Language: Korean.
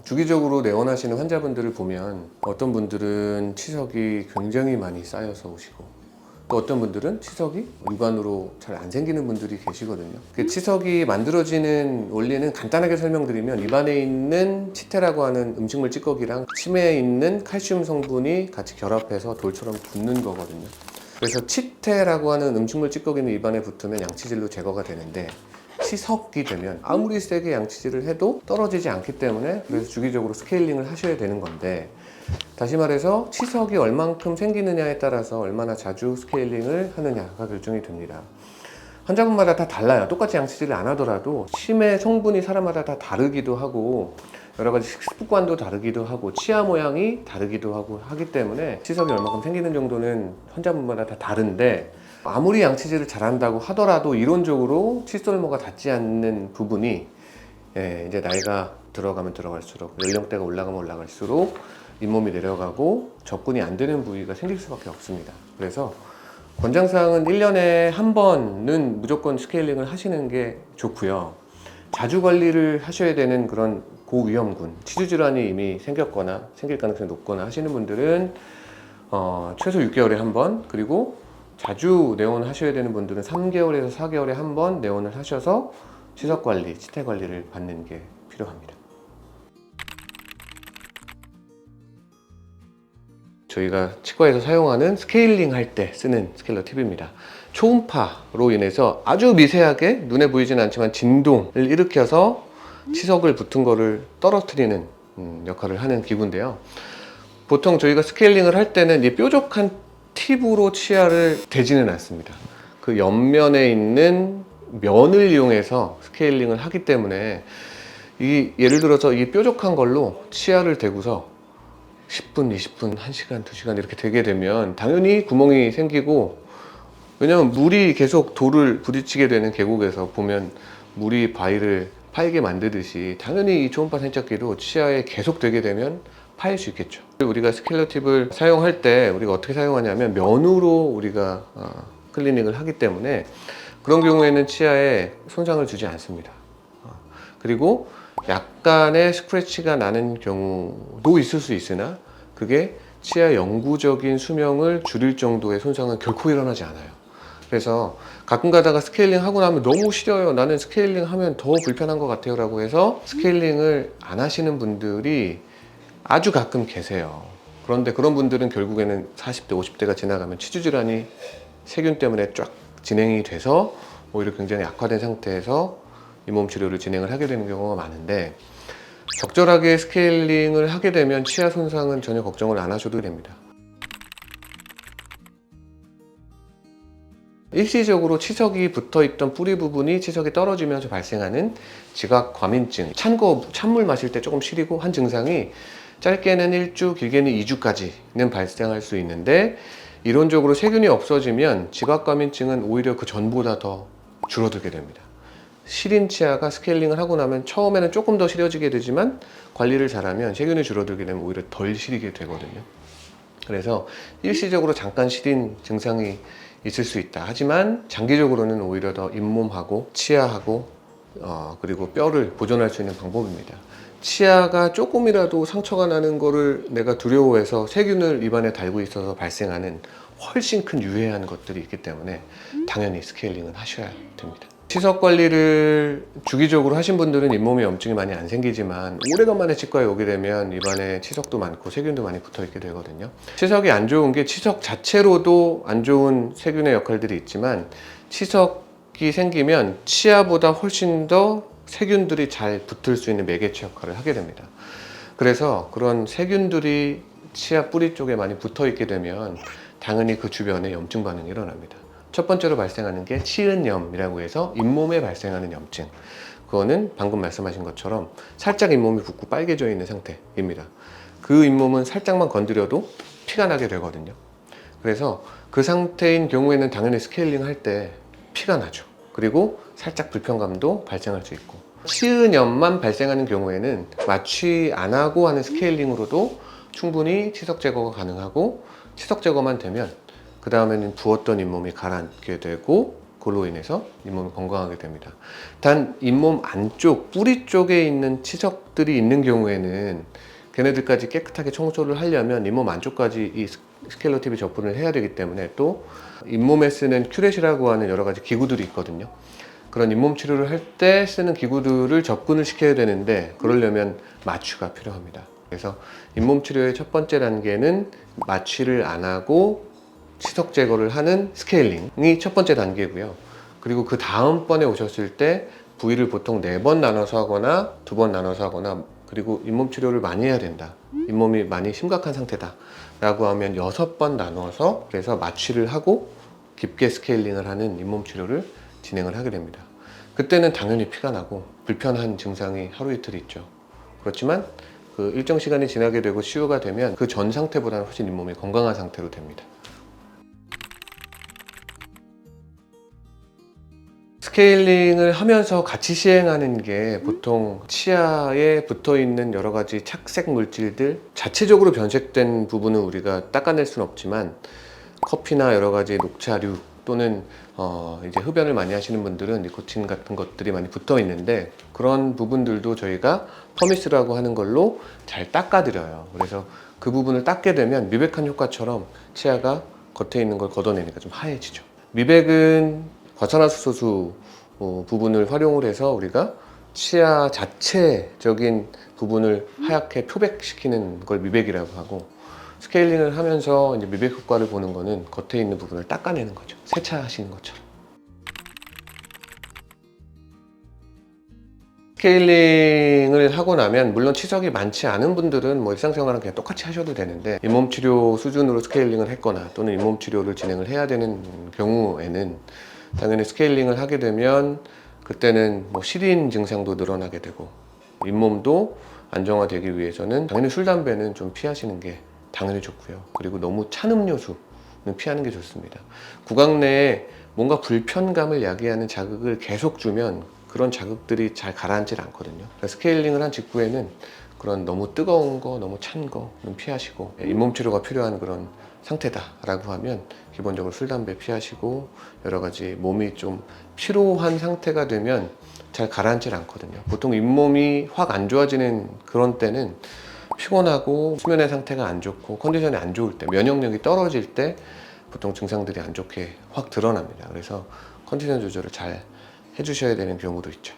주기적으로 내원하시는 환자분들을 보면 어떤 분들은 치석이 굉장히 많이 쌓여서 오시고, 또 어떤 분들은 치석이 육안으로 잘 안 생기는 분들이 계시거든요. 그 치석이 만들어지는 원리는 간단하게 설명드리면, 입안에 있는 치태라고 하는 음식물 찌꺼기랑 침에 있는 칼슘 성분이 같이 결합해서 돌처럼 붙는 거거든요. 그래서 치태라고 하는 음식물 찌꺼기는 입안에 붙으면 양치질로 제거가 되는데, 치석이 되면 아무리 세게 양치질을 해도 떨어지지 않기 때문에, 그래서 주기적으로 스케일링을 하셔야 되는 건데, 다시 말해서 치석이 얼만큼 생기느냐에 따라서 얼마나 자주 스케일링을 하느냐가 결정이 됩니다. 환자분마다 다 달라요. 똑같이 양치질을 안 하더라도 침의 성분이 사람마다 다 다르기도 하고, 여러 가지 식습관도 다르기도 하고, 치아 모양이 다르기도 하고 하기 때문에 치석이 얼마큼 생기는 정도는 환자분마다 다 다른데, 아무리 양치질을 잘한다고 하더라도 이론적으로 칫솔모가 닿지 않는 부분이 이제 나이가 들어가면 들어갈수록, 연령대가 올라가면 올라갈수록 잇몸이 내려가고 접근이 안 되는 부위가 생길 수밖에 없습니다. 그래서 권장사항은 1년에 한 번은 무조건 스케일링을 하시는 게 좋고요. 자주 관리를 하셔야 되는 그런 고위험군, 치주질환이 이미 생겼거나 생길 가능성이 높거나 하시는 분들은 최소 6개월에 한 번, 그리고 자주 내원하셔야 되는 분들은 3개월에서 4개월에 한 번 내원을 하셔서 치석 관리, 치태 관리를 받는 게 필요합니다. 저희가 치과에서 사용하는 스케일링 할 때 쓰는 스케일러 팁입니다. 초음파로 인해서 아주 미세하게 눈에 보이진 않지만 진동을 일으켜서 치석을 붙은 거를 떨어뜨리는 역할을 하는 기구인데요. 보통 저희가 스케일링을 할 때는 이 뾰족한 팁으로 치아를 대지는 않습니다. 그 옆면에 있는 면을 이용해서 스케일링을 하기 때문에, 예를 들어서 이 뾰족한 걸로 치아를 대고서 10분, 20분, 1시간, 2시간 이렇게 되게 되면 당연히 구멍이 생기고, 왜냐면 물이 계속 돌을 부딪히게 되는 계곡에서 보면 물이 바위를 파이게 만들듯이, 당연히 이 초음파 세척기도 치아에 계속 되게 되면 파일 수 있겠죠. 우리가 스케일러 팁을 사용할 때 우리가 어떻게 사용하냐면, 면으로 우리가 클리닝을 하기 때문에 그런 경우에는 치아에 손상을 주지 않습니다. 그리고 약간의 스크래치가 나는 경우도 있을 수 있으나, 그게 치아 영구적인 수명을 줄일 정도의 손상은 결코 일어나지 않아요. 그래서 가끔 가다가 스케일링 하고 나면 너무 싫어요, 나는 스케일링 하면 더 불편한 것 같아요 라고 해서 스케일링을 안 하시는 분들이 아주 가끔 계세요. 그런데 그런 분들은 결국에는 40대, 50대가 지나가면 치주질환이 세균 때문에 쫙 진행이 돼서 오히려 굉장히 악화된 상태에서 잇몸 치료를 진행을 하게 되는 경우가 많은데, 적절하게 스케일링을 하게 되면 치아 손상은 전혀 걱정을 안 하셔도 됩니다. 일시적으로 치석이 붙어있던 뿌리 부분이 치석이 떨어지면서 발생하는 지각과민증, 찬물 마실 때 조금 시리고 한 증상이 짧게는 1주, 길게는 2주까지는 발생할 수 있는데, 이론적으로 세균이 없어지면 지각과민증은 오히려 그 전보다 더 줄어들게 됩니다. 시린 치아가 스케일링을 하고 나면 처음에는 조금 더 시려지게 되지만, 관리를 잘하면 세균이 줄어들게 되면 오히려 덜 시리게 되거든요. 그래서 일시적으로 잠깐 시린 증상이 있을 수 있다. 하지만 장기적으로는 오히려 더 잇몸하고 치아하고 그리고 뼈를 보존할 수 있는 방법입니다. 치아가 조금이라도 상처가 나는 거를 내가 두려워해서 세균을 입안에 달고 있어서 발생하는 훨씬 큰 유해한 것들이 있기 때문에 당연히 스케일링은 하셔야 됩니다. 치석 관리를 주기적으로 하신 분들은 잇몸에 염증이 많이 안 생기지만, 오래간만에 치과에 오게 되면 입안에 치석도 많고 세균도 많이 붙어 있게 되거든요. 치석이 안 좋은 게, 치석 자체로도 안 좋은 세균의 역할들이 있지만, 치석이 생기면 치아보다 훨씬 더 세균들이 잘 붙을 수 있는 매개체 역할을 하게 됩니다. 그래서 그런 세균들이 치아 뿌리 쪽에 많이 붙어 있게 되면 당연히 그 주변에 염증 반응이 일어납니다. 첫 번째로 발생하는 게 치은염이라고 해서 잇몸에 발생하는 염증. 그거는 방금 말씀하신 것처럼 살짝 잇몸이 붓고 빨개져 있는 상태입니다. 그 잇몸은 살짝만 건드려도 피가 나게 되거든요. 그래서 그 상태인 경우에는 당연히 스케일링 할 때 피가 나죠. 그리고 살짝 불편감도 발생할 수 있고, 치은염만 발생하는 경우에는 마취 안 하고 하는 스케일링으로도 충분히 치석 제거가 가능하고, 치석 제거만 되면 그 다음에는 부었던 잇몸이 가라앉게 되고, 그 그걸로 인해서 잇몸이 건강하게 됩니다. 단 잇몸 안쪽 뿌리 쪽에 있는 치석들이 있는 경우에는 걔네들까지 깨끗하게 청소를 하려면 잇몸 안쪽까지 이 스케일러 TV 접근을 해야 되기 때문에, 또 잇몸에 쓰는 큐렛이라고 하는 여러 가지 기구들이 있거든요. 그런 잇몸 치료를 할 때 쓰는 기구들을 접근을 시켜야 되는데, 그러려면 마취가 필요합니다. 그래서 잇몸 치료의 첫 번째 단계는 마취를 안 하고 치석 제거를 하는 스케일링이 첫 번째 단계고요. 그리고 그 다음번에 오셨을 때 부위를 보통 4번 나눠서 하거나 2번 나눠서 하거나, 그리고 잇몸 치료를 많이 해야 된다, 잇몸이 많이 심각한 상태다 라고 하면 6번 나눠서, 그래서 마취를 하고 깊게 스케일링을 하는 잇몸 치료를 진행을 하게 됩니다. 그때는 당연히 피가 나고 불편한 증상이 하루 이틀 있죠. 그렇지만 그 일정 시간이 지나게 되고 치유가 되면 그 전 상태보다는 훨씬 잇몸이 건강한 상태로 됩니다. 스케일링을 하면서 같이 시행하는 게, 보통 치아에 붙어있는 여러 가지 착색 물질들, 자체적으로 변색된 부분은 우리가 닦아낼 수는 없지만 커피나 여러 가지 녹차류 또는 이제 흡연을 많이 하시는 분들은 니코틴 같은 것들이 많이 붙어 있는데, 그런 부분들도 저희가 퍼미스라고 하는 걸로 잘 닦아드려요. 그래서 그 부분을 닦게 되면 미백한 효과처럼 치아가 겉에 있는 걸 걷어내니까 좀 하얘지죠. 미백은 과산화수소수 부분을 활용을 해서 우리가 치아 자체적인 부분을 하얗게 표백시키는 걸 미백이라고 하고, 스케일링을 하면서 이제 미백 효과를 보는 거는 겉에 있는 부분을 닦아내는 거죠. 세차하시는 것처럼. 스케일링을 하고 나면 물론 치석이 많지 않은 분들은 뭐 일상생활은 그냥 똑같이 하셔도 되는데, 잇몸 치료 수준으로 스케일링을 했거나 또는 잇몸 치료를 진행을 해야 되는 경우에는 당연히 스케일링을 하게 되면 그때는 뭐 시린 증상도 늘어나게 되고, 잇몸도 안정화되기 위해서는 당연히 술, 담배는 좀 피하시는 게 당연히 좋고요. 그리고 너무 찬 음료수는 피하는 게 좋습니다. 구강 내에 뭔가 불편감을 야기하는 자극을 계속 주면 그런 자극들이 잘 가라앉질 않거든요. 스케일링을 한 직후에는 그런 너무 뜨거운 거, 너무 찬 거는 피하시고, 잇몸 치료가 필요한 그런 상태다라고 하면 기본적으로 술, 담배 피하시고, 여러 가지 몸이 좀 피로한 상태가 되면 잘 가라앉질 않거든요. 보통 잇몸이 확 안 좋아지는 그런 때는 피곤하고 수면의 상태가 안 좋고 컨디션이 안 좋을 때, 면역력이 떨어질 때 보통 증상들이 안 좋게 확 드러납니다. 그래서 컨디션 조절을 잘 해주셔야 되는 경우도 있죠.